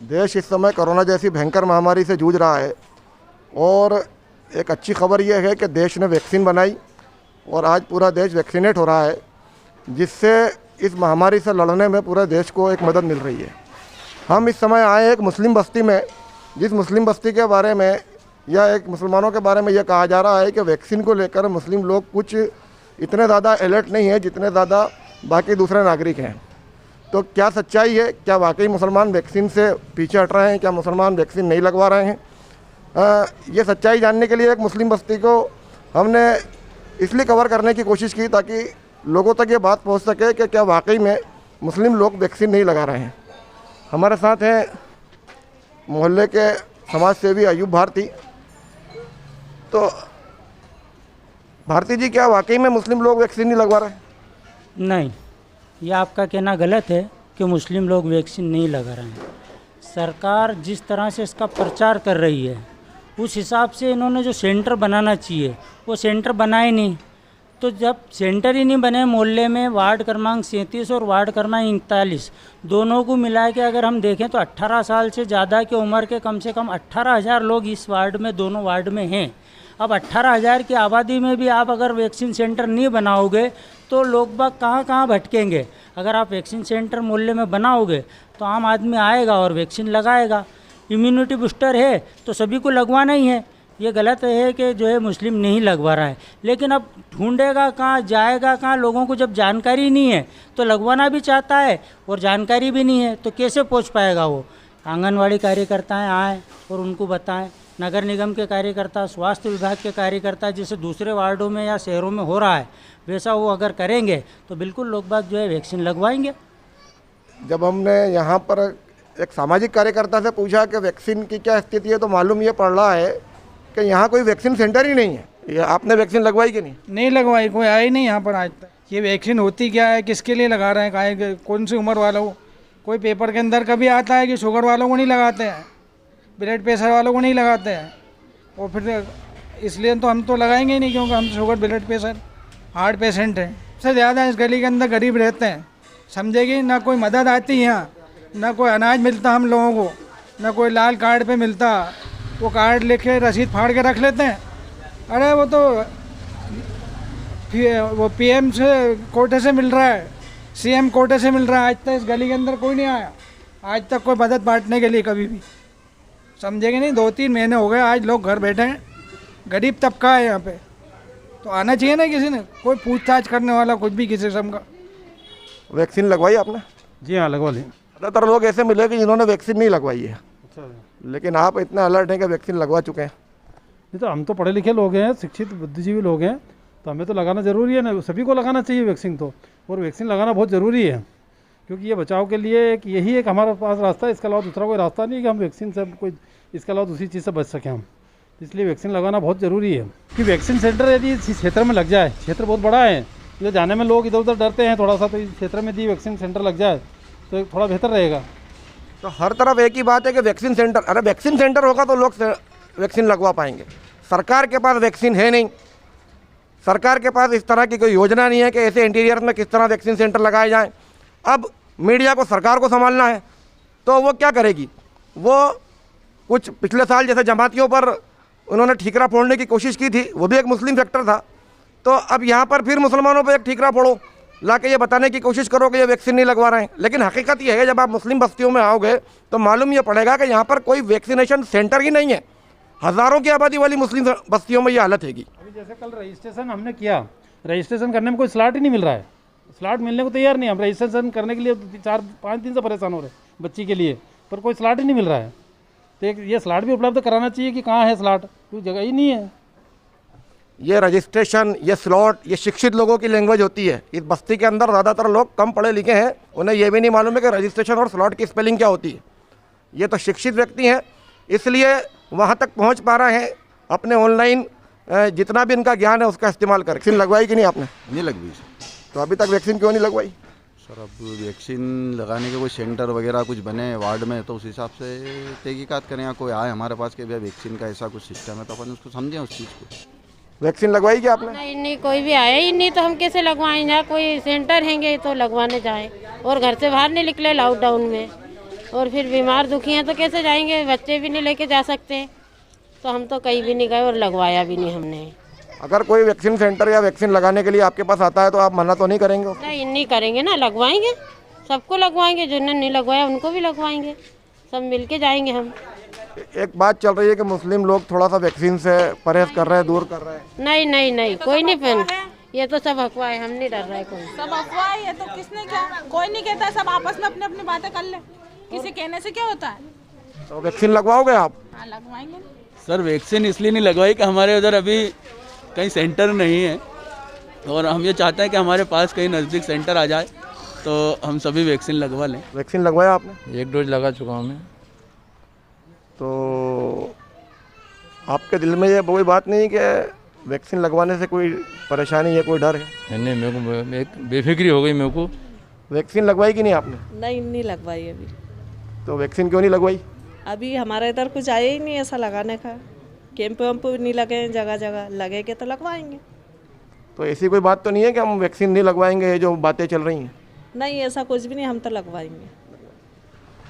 देश इस समय कोरोना जैसी भयंकर महामारी से जूझ रहा है और एक अच्छी खबर यह है कि देश ने वैक्सीन बनाई और आज पूरा देश वैक्सीनेट हो रहा है, जिससे इस महामारी से लड़ने में पूरे देश को एक मदद मिल रही है। हम इस समय आए एक मुस्लिम बस्ती में, जिस मुस्लिम बस्ती के बारे में या एक मुसलमानों के बारे में यह कहा जा रहा है कि वैक्सीन को लेकर मुस्लिम लोग कुछ इतने ज़्यादा अलर्ट नहीं है जितने ज़्यादा बाकी दूसरे नागरिक हैं। तो क्या सच्चाई है? क्या वाकई मुसलमान वैक्सीन से पीछे हट रहे हैं? क्या मुसलमान वैक्सीन नहीं लगवा रहे हैं? ये सच्चाई जानने के लिए एक मुस्लिम बस्ती को हमने इसलिए कवर करने की कोशिश की ताकि लोगों तक ये बात पहुंच सके कि क्या वाकई में मुस्लिम लोग वैक्सीन नहीं लगा रहे हैं। हमारे साथ हैं मोहल्ले के समाज सेवी अयूब भारती। तो भारती जी, क्या वाकई में मुस्लिम लोग वैक्सीन नहीं लगवा रहे हैं? नहीं, ये आपका कहना गलत है कि मुस्लिम लोग वैक्सीन नहीं लगा रहे हैं। सरकार जिस तरह से इसका प्रचार कर रही है उस हिसाब से इन्होंने जो सेंटर बनाना चाहिए वो सेंटर बनाए नहीं। तो जब सेंटर ही नहीं बने मोहल्ले में, वार्ड क्रमांक 37 और वार्ड क्रमांक 39 दोनों को मिला के अगर हम देखें तो 18 साल से ज़्यादा की उम्र के कम से कम 18,000 लोग इस वार्ड में, दोनों वार्ड में हैं। अब 18,000 की आबादी में भी आप अगर वैक्सीन सेंटर नहीं बनाओगे तो लोग बाग कहाँ भटकेंगे। अगर आप वैक्सीन सेंटर मोहल्ले में बनाओगे तो आम आदमी आएगा और वैक्सीन लगाएगा। इम्यूनिटी बूस्टर है तो सभी को लगवाना ही है। ये गलत है कि जो है मुस्लिम नहीं लगवा रहा है, लेकिन अब ढूंढेगा कहाँ, जाएगा कहाँ? लोगों को जब जानकारी नहीं है तो लगवाना भी चाहता है और जानकारी भी नहीं है तो कैसे पहुँच पाएगा वो? आंगनवाड़ी कार्यकर्ताएँ आएँ और उनको बताएं, नगर निगम के कार्यकर्ता, स्वास्थ्य विभाग के कार्यकर्ता, जैसे दूसरे वार्डों में या शहरों में हो रहा है वैसा वो अगर करेंगे तो बिल्कुल लोग बाग जो है वैक्सीन लगवाएंगे। जब हमने यहाँ पर एक सामाजिक कार्यकर्ता से पूछा कि वैक्सीन की क्या स्थिति है तो मालूम ये पड़ रहा है कि यहाँ कोई वैक्सीन सेंटर ही नहीं है। ये आपने वैक्सीन लगवाई कि नहीं? नहीं लगवाई, कोई आया ही नहीं यहाँ पर आज तक। ये वैक्सीन होती क्या है, किसके लिए लगा रहे हैं, काहे, कौन सी उम्र वालों को? कोई पेपर के अंदर कभी आता है कि शुगर वालों को नहीं लगाते हैं, ब्लड प्रेशर वालों को नहीं लगाते हैं, और फिर इसलिए तो हम तो लगाएंगे ही नहीं, क्योंकि हम sugar, blood pressure, heart patient हैं। सबसे ज़्यादा इस गली के अंदर गरीब रहते हैं, समझेगी ना। कोई मदद आती यहाँ, ना कोई अनाज मिलता हम लोगों को, ना कोई लाल कार्ड पे मिलता। वो कार्ड लेके रसीद फाड़ के रख लेते हैं। अरे वो तो वो पीएम से कोटे से मिल रहा है, सीएम कोटे से मिल रहा है। आज तक इस गली के अंदर कोई नहीं आया, आज तक कोई मदद बांटने के लिए कभी भी, समझेंगे नहीं। 2-3 महीने हो गए, आज लोग घर बैठे हैं, गरीब तबका है यहाँ पे, तो आना चाहिए ना किसी ने, कोई पूछताछ करने वाला, कुछ भी किसी किस्म का। वैक्सीन लगवाई आपने? जी हाँ, लगवा ली। ज़्यादातर लोग ऐसे मिले कि जिन्होंने वैक्सीन नहीं लगवाई है। अच्छा, लेकिन आप इतना अलर्ट हैं कि वैक्सीन लगवा चुके हैं। नहीं तो हम तो पढ़े लिखे लोग हैं, शिक्षित बुद्धिजीवी लोग हैं, तो हमें तो लगाना ज़रूरी है ना। सभी को लगाना चाहिए वैक्सीन तो, और वैक्सीन लगाना बहुत ज़रूरी है, क्योंकि ये बचाव के लिए एक यही एक हमारे पास रास्ता है। इसके अलावा दूसरा कोई रास्ता नहीं है कि हम वैक्सीन से कोई, इसके अलावा दूसरी चीज़ से बच सकें हम। इसलिए वैक्सीन लगाना बहुत ज़रूरी है कि वैक्सीन सेंटर यदि इस क्षेत्र में लग जाए, क्षेत्र बहुत बड़ा है, इधर जाने में लोग इधर उधर डरते हैं थोड़ा सा, तो इस क्षेत्र में यदि वैक्सीन सेंटर लग जाए तो थोड़ा बेहतर रहेगा। तो हर तरफ एक ही बात है कि वैक्सीन सेंटर, अरे वैक्सीन सेंटर होगा तो लोग वैक्सीन लगवा पाएंगे। सरकार के पास वैक्सीन है नहीं, सरकार के पास इस तरह की कोई योजना नहीं है कि ऐसे इंटीरियर में किस तरह वैक्सीन सेंटर लगाए जाएं। अब मीडिया को, सरकार को संभालना है, तो वो क्या करेगी? वो कुछ पिछले साल जैसे जमातियों पर उन्होंने ठीकरा फोड़ने की कोशिश की थी, वो भी एक मुस्लिम सेक्टर था, तो अब यहाँ पर फिर मुसलमानों पर एक ठीकरा फोड़ो, ला के ये बताने की कोशिश करो कि ये वैक्सीन नहीं लगवा रहे हैं। लेकिन हकीकत ये है, जब आप मुस्लिम बस्तियों में आओगे तो मालूम ये पड़ेगा कि यहाँ पर कोई वैक्सीनेशन सेंटर ही नहीं है। हज़ारों की आबादी वाली मुस्लिम बस्तियों में ये हालत हैगी। अभी जैसे कल रजिस्ट्रेशन हमने किया, रजिस्ट्रेशन करने में कोई स्लॉट ही नहीं मिल रहा है, स्लॉट मिलने को तैयार नहीं। हम रजिस्ट्रेशन करने के लिए 4-5 दिन से परेशान हो रहे हैं बच्ची के लिए, पर कोई स्लॉट ही नहीं मिल रहा है। तो ये स्लॉट भी उपलब्ध कराना चाहिए कि कहाँ है स्लॉट, कोई जगह ही नहीं है। ये रजिस्ट्रेशन, ये स्लॉट, ये शिक्षित लोगों की लैंग्वेज होती है। इस बस्ती के अंदर ज़्यादातर लोग कम पढ़े लिखे हैं, उन्हें यह भी नहीं मालूम है कि रजिस्ट्रेशन और स्लॉट की स्पेलिंग क्या होती है। ये तो शिक्षित व्यक्ति हैं, इसलिए वहाँ तक पहुँच पा रहे हैं अपने ऑनलाइन जितना भी इनका ज्ञान है उसका इस्तेमाल कर। वैक्सीन लगवाई कि नहीं आपने? नहीं लगवाई। तो अभी तक वैक्सीन क्यों नहीं लगवाई? सर, अब वैक्सीन लगाने के कोई सेंटर वगैरह कुछ बने वार्ड में तो उस हिसाब से तहकीकात करें, या कोई आए हमारे पास कि भैया वैक्सीन का ऐसा कुछ सिस्टम है तो अपन उसको समझें उस चीज़ को। वैक्सीन लगवाई क्या आपने? नहीं, कोई भी आया ही नहीं, तो हम कैसे लगवाएं? ना कोई सेंटर हैंगे तो लगवाने जाएं, और घर से बाहर नहीं निकले लॉकडाउन में, और फिर बीमार दुखी हैं तो कैसे जाएंगे, बच्चे भी नहीं लेके जा सकते, तो हम तो कहीं भी नहीं गए और लगवाया भी नहीं हमने। अगर कोई वैक्सीन सेंटर या वैक्सीन लगाने के लिए आपके पास आता है तो आप मना तो नहीं करेंगे? नहीं, नहीं करेंगे ना, लगवाएंगे, सबको लगवाएंगे, जिन्होंने नहीं लगवाया उनको भी लगवाएंगे, सब मिल के जाएंगे हम। एक बात चल रही है कि मुस्लिम लोग थोड़ा सा वैक्सीन से परहेज कर रहे हैं, दूर कर रहे हैं। नहीं नहीं नहीं, कोई नहीं पहन, ये तो सब अफवाह है, हम नहीं डर रहे कोई। सब अफवाह है, ये तो किसने क्या, कोई नहीं कहता है, सब आपस में अपनी अपनी बातें कर ले, किसी कहने से क्या होता है। तो वैक्सीन लगवाओगे आप? हाँ, लगवाएंगे। सर वैक्सीन इसलिए नहीं लगवाई कि हमारे उधर अभी कहीं सेंटर नहीं है, और हम ये चाहते हैं कि हमारे पास कहीं नज़दीक सेंटर आ जाए तो हम सभी वैक्सीन लगवा लें। वैक्सीन लगवाया आपने? 1 डोज लगा चुका हूँ मैं। तो आपके दिल में ये कोई बात नहीं कि वैक्सीन लगवाने से कोई परेशानी है, कोई डर है? नहीं, मेरे को एक बेफिक्री हो गई मेरे को। वैक्सीन लगवाई कि नहीं आपने? नहीं लगवाई अभी। तो वैक्सीन क्यों नहीं लगवाई? अभी हमारे इधर कुछ आया ही नहीं ऐसा लगाने का, कैंप वैम्प नहीं लगे हैं, जगह जगह लगेंगे तो लगवाएंगे। तो ऐसी कोई बात तो नहीं है कि हम वैक्सीन नहीं लगवाएंगे, ये जो बातें चल रही हैं? नहीं, ऐसा कुछ भी नहीं, हम तो लगवाएंगे।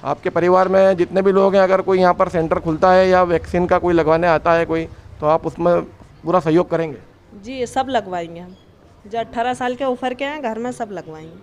आपके परिवार में जितने भी लोग हैं, अगर कोई यहाँ पर सेंटर खुलता है या वैक्सीन का कोई लगवाने आता है कोई, तो आप उसमें पूरा सहयोग करेंगे? जी, सब लगवाएंगे हम, जो 18 साल के ऊपर के हैं घर में सब लगवाएंगे।